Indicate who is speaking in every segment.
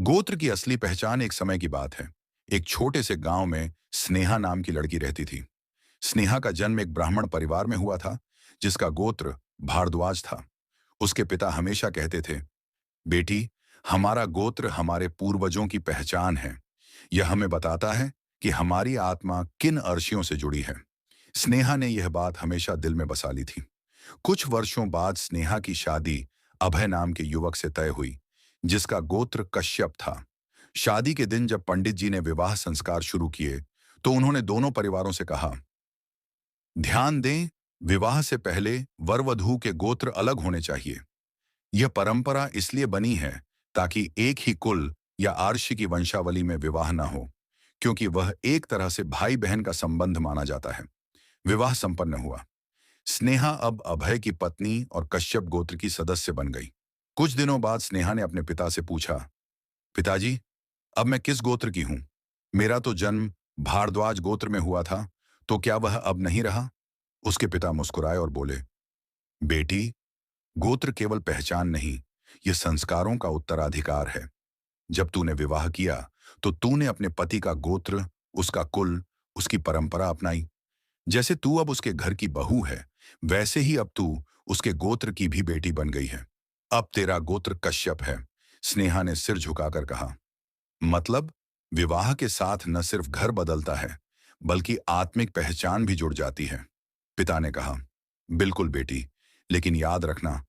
Speaker 1: गोत्र की असली पहचान एक समय की बात है। एक छोटे से गांव में स्नेहा नाम की लड़की रहती थी। स्नेहा का जन्म एक ब्राह्मण परिवार में हुआ था, जिसका गोत्र भारद्वाज था। उसके पिता हमेशा कहते थे, बेटी, हमारा गोत्र हमारे पूर्वजों की पहचान है। यह हमें बताता है कि हमारी आत्मा किन अर्शियों से जुड़ी है। स्नेहा ने यह बात हमेशा दिल में बसा ली थी। कुछ वर्षों बाद स्नेहा की शादी अभय नाम के युवक से तय हुई, जिसका गोत्र कश्यप था। शादी के दिन जब पंडित जी ने विवाह संस्कार शुरू किए, तो उन्होंने दोनों परिवारों से कहा, ध्यान दें, विवाह से पहले वर वधू के गोत्र अलग होने चाहिए। यह परंपरा इसलिए बनी है ताकि एक ही कुल या आर्षि की वंशावली में विवाह न हो, क्योंकि वह एक तरह से भाई बहन का संबंध माना जाता है। विवाह संपन्न हुआ। स्नेहा अब अभय की पत्नी और कश्यप गोत्र की सदस्य बन गई। कुछ दिनों बाद स्नेहा ने अपने पिता से पूछा, पिताजी, अब मैं किस गोत्र की हूं? मेरा तो जन्म भारद्वाज गोत्र में हुआ था, तो क्या वह अब नहीं रहा? उसके पिता मुस्कुराए और बोले, बेटी, गोत्र केवल पहचान नहीं, यह संस्कारों का उत्तराधिकार है। जब तूने विवाह किया, तो तूने अपने पति का गोत्र, उसका कुल, उसकी परंपरा अपनाई। जैसे तू अब उसके घर की बहू है, वैसे ही अब तू उसके गोत्र की भी बेटी बन गई है। अब तेरा गोत्र कश्यप है। स्नेहा ने सिर झुकाकर कहा, मतलब विवाह के साथ न सिर्फ घर बदलता है, बल्कि आत्मिक पहचान भी जुड़ जाती है। पिता ने कहा, बिल्कुल बेटी, लेकिन याद रखना,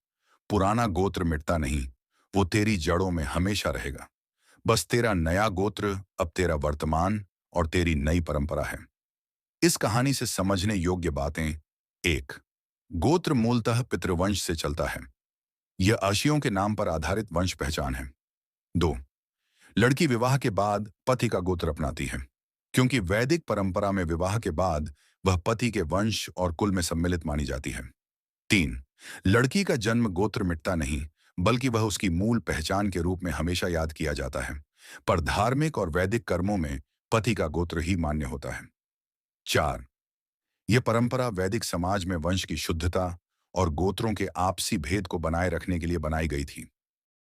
Speaker 1: पुराना गोत्र मिटता नहीं, वो तेरी जड़ों में हमेशा रहेगा। बस तेरा नया गोत्र अब तेरा वर्तमान और तेरी नई परंपरा है। इस कहानी से समझने योग्य बातें: एक, गोत्र मूलतः पितृवंश से चलता है। यह अर्शियों के नाम पर आधारित वंश पहचान है। दो, लड़की विवाह के बाद पति का गोत्र अपनाती है, क्योंकि वैदिक परंपरा में विवाह के बाद वह पति के वंश और कुल में सम्मिलित मानी जाती है। तीन, लड़की का जन्म गोत्र मिटता नहीं, बल्कि वह उसकी मूल पहचान के रूप में हमेशा याद किया जाता है, पर धार्मिक और वैदिक कर्मों में पति का गोत्र ही मान्य होता है। चार, यह परंपरा वैदिक समाज में वंश की शुद्धता और गोत्रों के आपसी भेद को बनाए रखने के लिए बनाई गई थी।